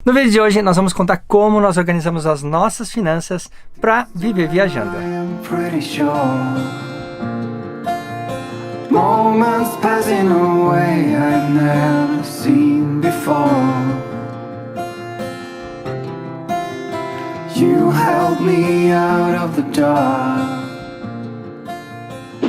No vídeo de hoje, nós vamos contar como nós organizamos as nossas finanças para viver viajando. Moments passing away I've never seen before. You held me out of the dark.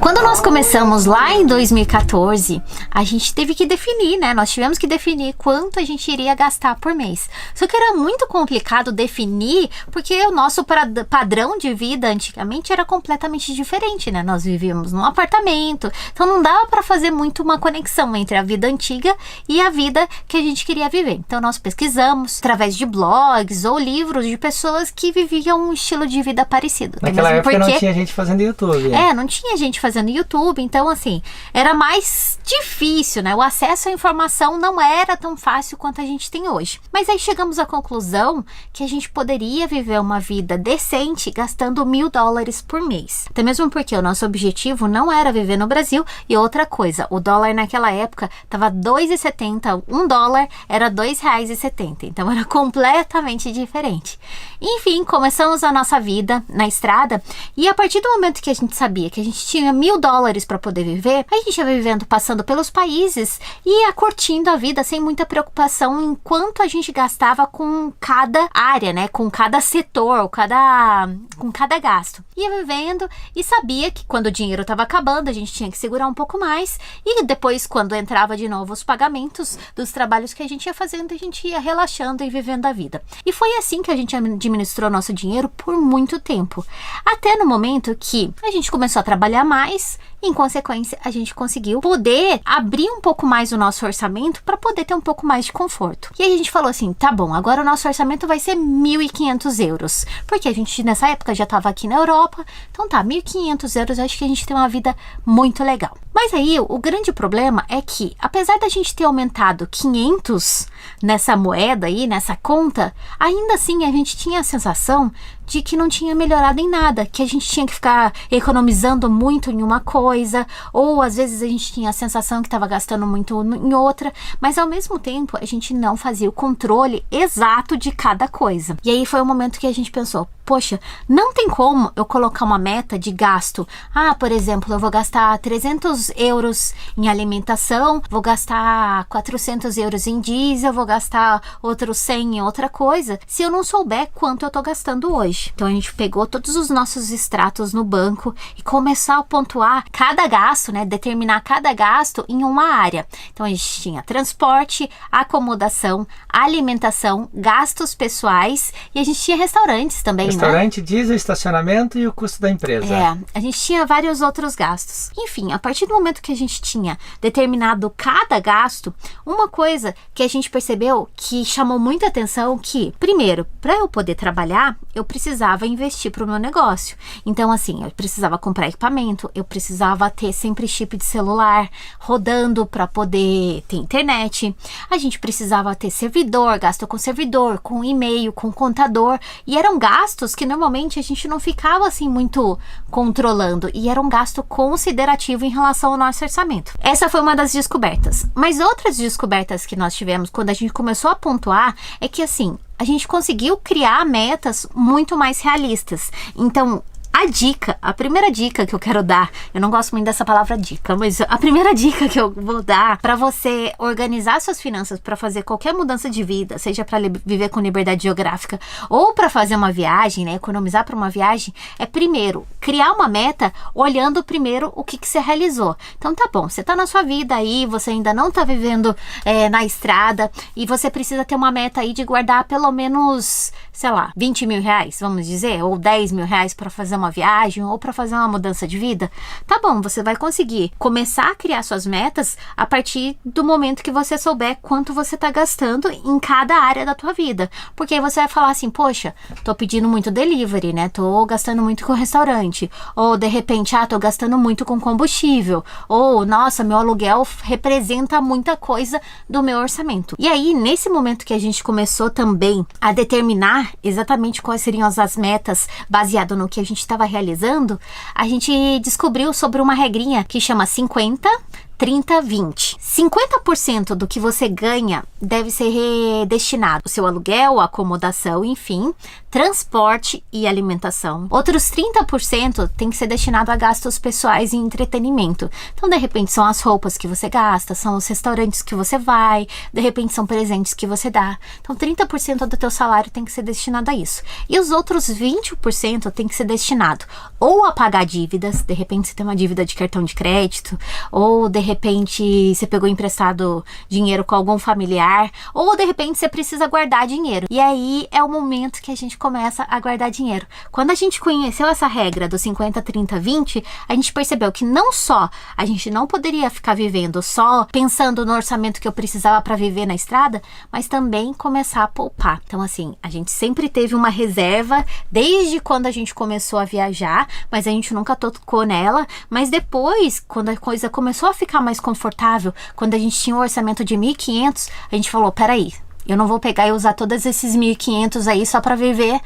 Quando nós começamos lá em 2014, a gente teve que definir, né? Nós tivemos que definir quanto a gente iria gastar por mês. Só que era muito complicado definir, porque o nosso padrão de vida antigamente era completamente diferente, né? Nós vivíamos num apartamento, então não dava para fazer muito uma conexão entre a vida antiga e a vida que a gente queria viver. Então nós pesquisamos através de blogs ou livros de pessoas que viviam um estilo de vida parecido. Naquela época não tinha gente fazendo YouTube. Não tinha gente fazendo YouTube, então assim, era mais difícil, né? O acesso à informação não era tão fácil quanto a gente tem hoje. Mas aí chegamos à conclusão que a gente poderia viver uma vida decente gastando $1.000 por mês. Até mesmo porque o nosso objetivo não era viver no Brasil. E outra coisa, o dólar naquela época estava $2,70, $1 era R$2,70, então era completamente diferente. Enfim, começamos a nossa vida na estrada e a partir do momento que a gente sabia que a gente tinha $1.000 para poder viver, a gente ia vivendo, passando pelos países e ia curtindo a vida sem muita preocupação em quanto a gente gastava com cada área, né? Com cada setor, com cada gasto. Ia vivendo e sabia que quando o dinheiro estava acabando, a gente tinha que segurar um pouco mais e depois, quando entrava de novo os pagamentos dos trabalhos que a gente ia fazendo, a gente ia relaxando e vivendo a vida. E foi assim que a gente administrou nosso dinheiro por muito tempo. Até no momento que a gente começou a trabalhar mais, em consequência, a gente conseguiu poder abrir um pouco mais o nosso orçamento para poder ter um pouco mais de conforto. E aí a gente falou assim, tá bom, agora o nosso orçamento vai ser €1.500, porque a gente nessa época já estava aqui na Europa, então tá, €1.500, acho que a gente tem uma vida muito legal. Mas aí o grande problema é que, apesar da gente ter aumentado 500 nessa moeda aí, nessa conta, ainda assim a gente tinha a sensação de que não tinha melhorado em nada, que a gente tinha que ficar economizando muito em uma coisa, ou às vezes a gente tinha a sensação que estava gastando muito em outra, mas ao mesmo tempo a gente não fazia o controle exato de cada coisa. E aí foi o momento que a gente pensou, poxa, não tem como eu colocar uma meta de gasto. Por exemplo, eu vou gastar €300 em alimentação, vou gastar €400 em diesel, vou gastar outros 100 em outra coisa, se eu não souber quanto eu tô gastando hoje. Então a gente pegou todos os nossos extratos no banco e começou a pontuar cada gasto, né? Determinar cada gasto em uma área. Então a gente tinha transporte, acomodação, alimentação, gastos pessoais e a gente tinha restaurantes também, Restaurante, diesel, estacionamento e o custo da empresa. A gente tinha vários outros gastos. Enfim, a partir do momento que a gente tinha determinado cada gasto, uma coisa que a gente percebeu que chamou muita atenção que, primeiro, para eu poder trabalhar, eu precisava investir para o meu negócio. Então, assim, eu precisava comprar equipamento, eu precisava ter sempre chip de celular rodando para poder ter internet. A gente precisava ter servidor, gasto com servidor, com e-mail, com contador. E eram gastos que normalmente a gente não ficava assim muito controlando. E era um gasto considerativo em relação ao nosso orçamento. Essa foi uma das descobertas. Mas outras descobertas que nós tivemos quando a gente começou a pontuar é que assim, a gente conseguiu criar metas muito mais realistas. Então, a primeira dica que eu quero dar, eu não gosto muito dessa palavra dica, mas a primeira dica que eu vou dar para você organizar suas finanças para fazer qualquer mudança de vida, seja para viver com liberdade geográfica ou para fazer uma viagem, né, economizar para uma viagem, é primeiro criar uma meta olhando primeiro o que você realizou. Então tá bom, você tá na sua vida aí, você ainda não tá vivendo na estrada e você precisa ter uma meta aí de guardar pelo menos, sei lá, R$20.000, vamos dizer, ou R$10.000 para fazer uma viagem ou para fazer uma mudança de vida. Tá bom, você vai conseguir começar a criar suas metas a partir do momento que você souber quanto você tá gastando em cada área da tua vida. Porque aí você vai falar assim, poxa, tô pedindo muito delivery, né? Tô gastando muito com restaurante. Ou de repente, tô gastando muito com combustível. Ou, nossa, meu aluguel representa muita coisa do meu orçamento. E aí, nesse momento que a gente começou também a determinar exatamente quais seriam as metas baseado no que a gente estava realizando, a gente descobriu sobre uma regrinha que chama 50, 30-20. 50% do que você ganha deve ser destinado ao seu aluguel, acomodação, enfim, transporte e alimentação. Outros 30% tem que ser destinado a gastos pessoais e entretenimento. Então, de repente, são as roupas que você gasta, são os restaurantes que você vai, de repente são presentes que você dá. Então, 30% do teu salário tem que ser destinado a isso. E os outros 20% tem que ser destinado ou a pagar dívidas, de repente você tem uma dívida de cartão de crédito, ou de repente você pegou emprestado dinheiro com algum familiar, ou de repente você precisa guardar dinheiro. E aí é o momento que a gente começa a guardar dinheiro. Quando a gente conheceu essa regra do 50, 30, 20, a gente percebeu que não só a gente não poderia ficar vivendo só pensando no orçamento que eu precisava para viver na estrada, mas também começar a poupar. Então, assim, a gente sempre teve uma reserva desde quando a gente começou a viajar, mas a gente nunca tocou nela. Mas depois, quando a coisa começou a ficar mais confortável, quando a gente tinha um orçamento de 1.500, a gente falou, peraí, eu não vou pegar e usar todos esses 1.500 aí só para viver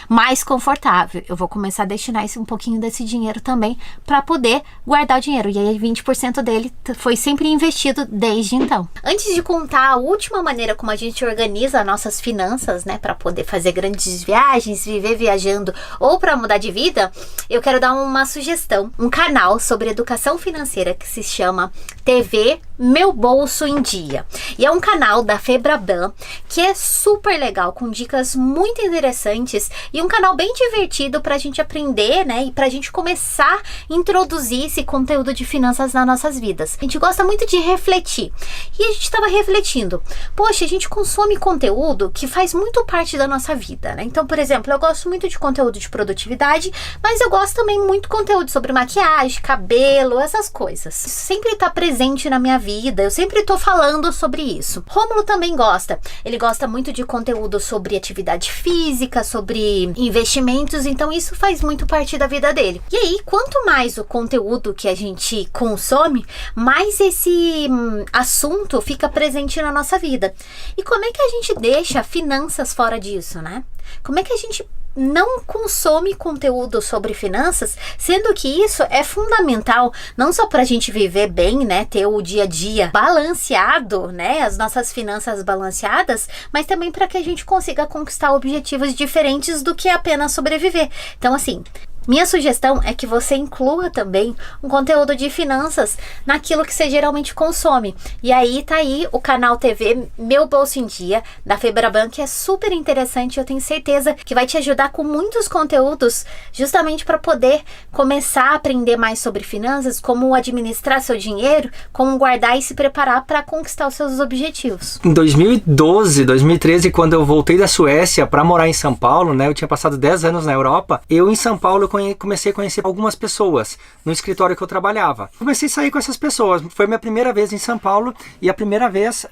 mais confortável. Eu vou começar a destinar um pouquinho desse dinheiro também para poder guardar o dinheiro. E aí 20% dele foi sempre investido desde então. Antes de contar a última maneira como a gente organiza nossas finanças, né, para poder fazer grandes viagens, viver viajando ou para mudar de vida, eu quero dar uma sugestão, um canal sobre educação financeira que se chama TV Meu Bolso em Dia. E é um canal da Febraban que é super legal, com dicas muito interessantes e um canal bem divertido pra gente aprender, né? E pra gente começar a introduzir esse conteúdo de finanças nas nossas vidas. A gente gosta muito de refletir. E a gente tava refletindo, poxa, a gente consome conteúdo que faz muito parte da nossa vida, né? Então, por exemplo, eu gosto muito de conteúdo de produtividade, mas eu gosto também muito de conteúdo sobre maquiagem, cabelo, essas coisas. Isso sempre tá presente na minha vida, eu sempre tô falando sobre isso. Rômulo também gosta. Ele gosta muito de conteúdo sobre atividade física, sobre investimentos, então isso faz muito parte da vida dele. E aí, quanto mais o conteúdo que a gente consome, mais esse assunto fica presente na nossa vida. E como é que a gente deixa finanças fora disso, né? Como é que a gente não consome conteúdo sobre finanças, sendo que isso é fundamental não só para a gente viver bem, né, ter o dia a dia balanceado, né, as nossas finanças balanceadas, mas também para que a gente consiga conquistar objetivos diferentes do que apenas sobreviver. Então, assim, minha sugestão é que você inclua também um conteúdo de finanças naquilo que você geralmente consome. E aí tá aí o canal TV Meu Bolso em Dia, da Febraban, que é super interessante. Eu tenho certeza que vai te ajudar com muitos conteúdos, justamente para poder começar a aprender mais sobre finanças, como administrar seu dinheiro, como guardar e se preparar para conquistar os seus objetivos. Em 2012, 2013, quando eu voltei da Suécia para morar em São Paulo, né, eu tinha passado 10 anos na Europa, eu em São Paulo comecei a conhecer algumas pessoas no escritório que eu trabalhava. Comecei a sair com essas pessoas. Foi minha primeira vez em São Paulo e a primeira vez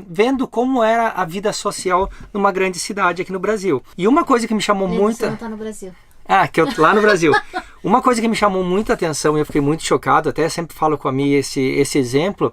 vendo como era a vida social numa grande cidade aqui no Brasil. E uma coisa que me chamou muito... Você não tá no Brasil. Lá no Brasil. Uma coisa que me chamou muita atenção e eu fiquei muito chocado, até sempre falo com a Mia esse exemplo,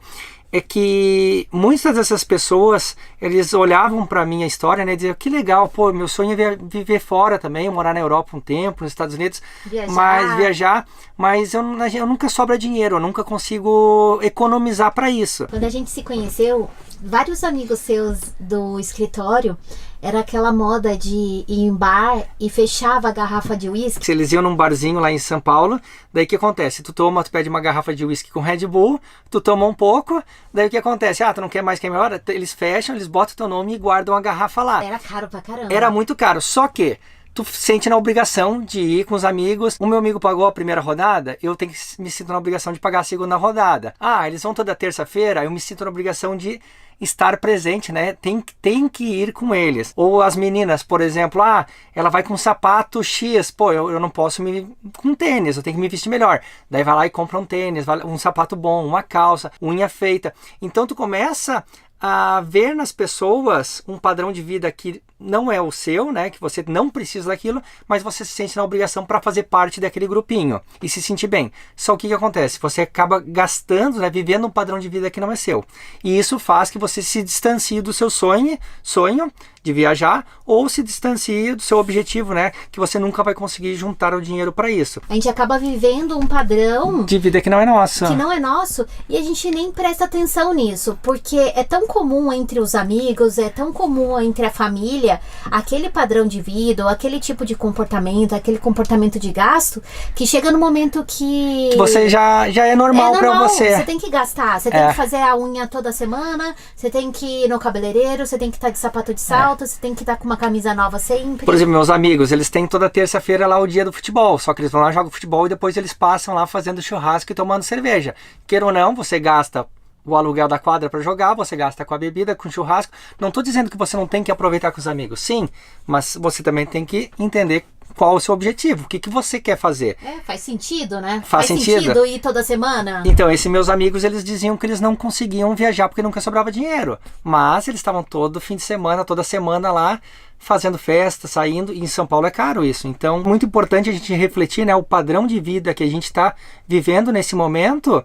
é que muitas dessas pessoas, eles olhavam para minha história, né, e diziam, que legal, pô, meu sonho é viver fora também, morar na Europa um tempo, nos Estados Unidos, viajar, mas eu nunca sobra dinheiro, eu nunca consigo economizar para isso. Quando a gente se conheceu, vários amigos seus do escritório, era aquela moda de ir em bar e fechava a garrafa de uísque. Eles iam num barzinho lá em São Paulo, daí o que acontece? Tu pede uma garrafa de uísque com Red Bull, tu toma um pouco, daí o que acontece? Tu não quer mais que é melhor? Eles fecham, eles botam teu nome e guardam a garrafa lá. Era caro pra caramba. Era muito caro, só que tu sente na obrigação de ir com os amigos. O meu amigo pagou a primeira rodada, eu me sinto na obrigação de pagar a segunda rodada. Eles vão toda terça-feira, eu me sinto na obrigação de estar presente, né? Tem que ir com eles. Ou as meninas, por exemplo, ela vai com sapato X, pô, eu não posso ir com tênis, eu tenho que me vestir melhor. Daí vai lá e compra um tênis, um sapato bom, uma calça, unha feita. Então tu começa a ver nas pessoas um padrão de vida que não é o seu, né? Que você não precisa daquilo, mas você se sente na obrigação para fazer parte daquele grupinho e se sentir bem. Só o que acontece? Você acaba gastando, né? Vivendo um padrão de vida que não é seu. E isso faz que você se distancie do seu sonho de viajar, ou se distancie do seu objetivo, né? Que você nunca vai conseguir juntar o dinheiro para isso. A gente acaba vivendo um padrão de vida que não é nosso. Que não é nosso, e a gente nem presta atenção nisso, porque é tão comum entre os amigos, é tão comum entre a família, aquele padrão de vida, ou aquele tipo de comportamento, aquele comportamento de gasto, que chega no momento que você já é normal para você. Você tem que gastar, você tem que fazer a unha toda semana, você tem que ir no cabeleireiro, você tem que estar de sapato de salto, você tem que estar com uma camisa nova sempre. Por exemplo, meus amigos, eles têm toda terça-feira lá o dia do futebol, só que eles vão lá, jogam futebol e depois eles passam lá fazendo churrasco e tomando cerveja. Queira ou não, você gasta o aluguel da quadra para jogar, você gasta com a bebida, com o churrasco. Não estou dizendo que você não tem que aproveitar com os amigos, sim, mas você também tem que entender qual o seu objetivo, o que você quer fazer. Faz sentido, né? Faz sentido ir toda semana? Então, esses meus amigos, eles diziam que eles não conseguiam viajar porque nunca sobrava dinheiro. Mas eles estavam todo fim de semana, toda semana lá, fazendo festa, saindo, e em São Paulo é caro isso. Então, muito importante a gente refletir, né, o padrão de vida que a gente está vivendo nesse momento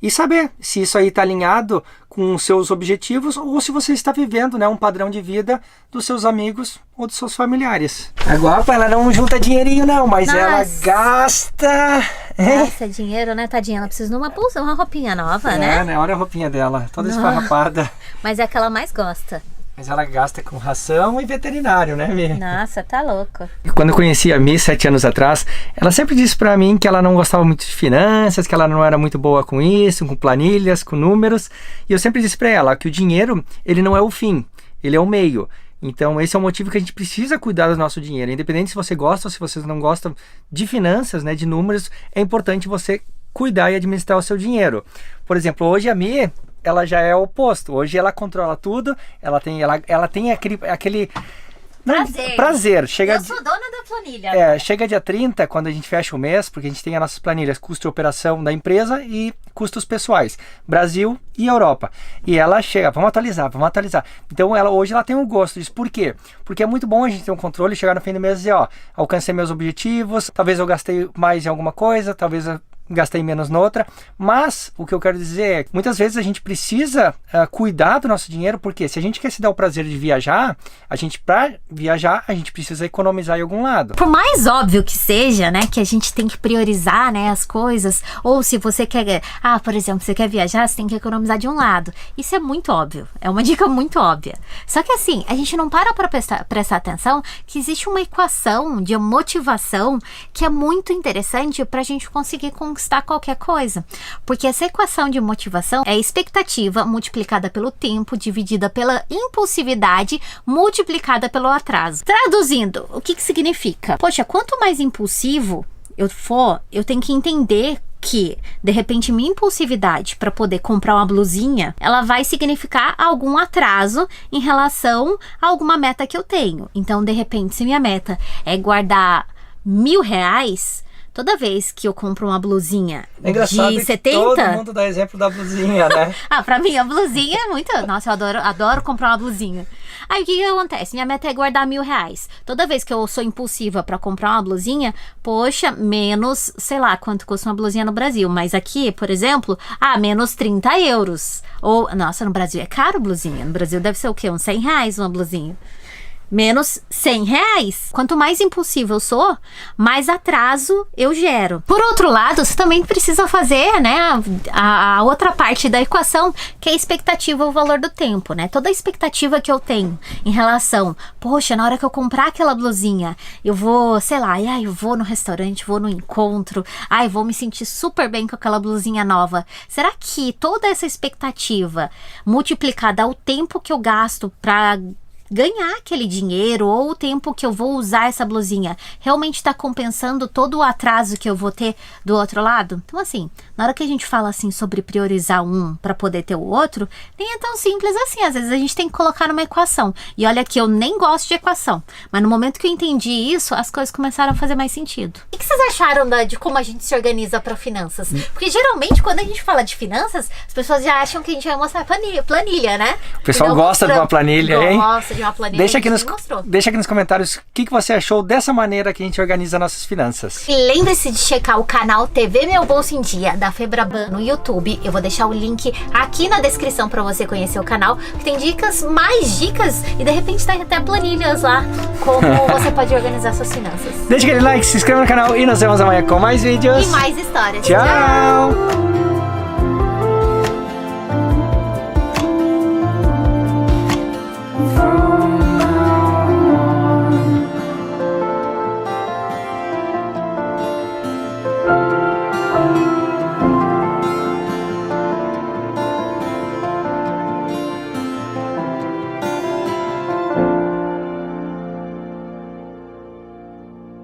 e saber se isso aí está alinhado com os seus objetivos ou se você está vivendo, né, um padrão de vida dos seus amigos ou dos seus familiares. A Guapa, ela não junta dinheirinho não, mas ela gasta... Gasta dinheiro, né, tadinha? Ela precisa de uma bolsa, uma roupinha nova, né? Olha a roupinha dela, toda esfarrapada. Mas é a que ela mais gosta. Mas ela gasta com ração e veterinário, né, Mi? Nossa, tá louco. Quando eu conheci a Mi 7 anos atrás, ela sempre disse pra mim que ela não gostava muito de finanças, que ela não era muito boa com isso, com planilhas, com números. E eu sempre disse pra ela que o dinheiro, ele não é o fim, ele é o meio. Então esse é o motivo que a gente precisa cuidar do nosso dinheiro. Independente se você gosta ou se você não gosta de finanças, né, de números, é importante você cuidar e administrar o seu dinheiro. Por exemplo, hoje a Mi... ela já é o oposto. Hoje ela controla tudo, ela tem aquele prazer. Eu sou dona da planilha. Chega dia 30, quando a gente fecha o mês, porque a gente tem as nossas planilhas, custo de operação da empresa e custos pessoais, Brasil e Europa. E ela chega, vamos atualizar. Então hoje ela tem um gosto disso. Por quê? Porque é muito bom a gente ter um controle, chegar no fim do mês e dizer, alcancei meus objetivos, talvez eu gastei mais em alguma coisa, talvez eu gastei menos noutra, mas o que eu quero dizer é que muitas vezes a gente precisa cuidar do nosso dinheiro, porque se a gente quer se dar o prazer de viajar, para viajar, a gente precisa economizar em algum lado. Por mais óbvio que seja, né, que a gente tem que priorizar, né, as coisas, ou se você quer, por exemplo, você quer viajar, você tem que economizar de um lado. Isso é muito óbvio, é uma dica muito óbvia. Só que assim, a gente não para prestar atenção que existe uma equação de motivação que é muito interessante para a gente conseguir conquistar qualquer coisa, porque essa equação de motivação é a expectativa multiplicada pelo tempo, dividida pela impulsividade, multiplicada pelo atraso. Traduzindo, o que significa? Poxa, quanto mais impulsivo eu for, eu tenho que entender que, de repente, minha impulsividade para poder comprar uma blusinha, ela vai significar algum atraso em relação a alguma meta que eu tenho. Então, de repente, se minha meta é guardar R$1.000, toda vez que eu compro uma blusinha de 70... todo mundo dá exemplo da blusinha, né? Pra mim a blusinha é muito... Nossa, eu adoro comprar uma blusinha. Aí o que acontece? Minha meta é guardar R$1.000. Toda vez que eu sou impulsiva pra comprar uma blusinha, poxa, menos, sei lá, quanto custa uma blusinha no Brasil. Mas aqui, por exemplo, menos €30. Ou, nossa, no Brasil é caro blusinha. No Brasil deve ser o quê? Uns R$100 uma blusinha. Menos R$100. Quanto mais impulsivo eu sou, mais atraso eu gero. Por outro lado, você também precisa fazer, né, a outra parte da equação, que é a expectativa, o valor do tempo, né? Toda a expectativa que eu tenho em relação, poxa, na hora que eu comprar aquela blusinha, eu vou, sei lá, eu vou no restaurante, vou no encontro, eu vou me sentir super bem com aquela blusinha nova. Será que toda essa expectativa multiplicada ao tempo que eu gasto para ganhar aquele dinheiro, ou o tempo que eu vou usar essa blusinha, realmente está compensando todo o atraso que eu vou ter do outro lado? Então assim, na hora que a gente fala assim sobre priorizar um para poder ter o outro, nem é tão simples assim. Às vezes a gente tem que colocar numa equação. E olha que eu nem gosto de equação, mas no momento que eu entendi isso, as coisas começaram a fazer mais sentido. O que vocês acharam de como a gente se organiza para finanças? Porque geralmente quando a gente fala de finanças, as pessoas já acham que a gente vai mostrar planilha, né? O pessoal gosta de uma planilha, hein? Nossa, de uma planilha. Deixa aqui nos comentários o que você achou dessa maneira que a gente organiza nossas finanças. E lembre-se de checar o canal TV Meu Bolso em Dia, da Febraban, no YouTube. Eu vou deixar o link aqui na descrição para você conhecer o canal, que tem dicas, mais dicas, e de repente tem até planilhas lá, como você pode organizar suas finanças. Deixa aquele like, se inscreva no canal e nos vemos amanhã com mais vídeos. E mais histórias. Tchau.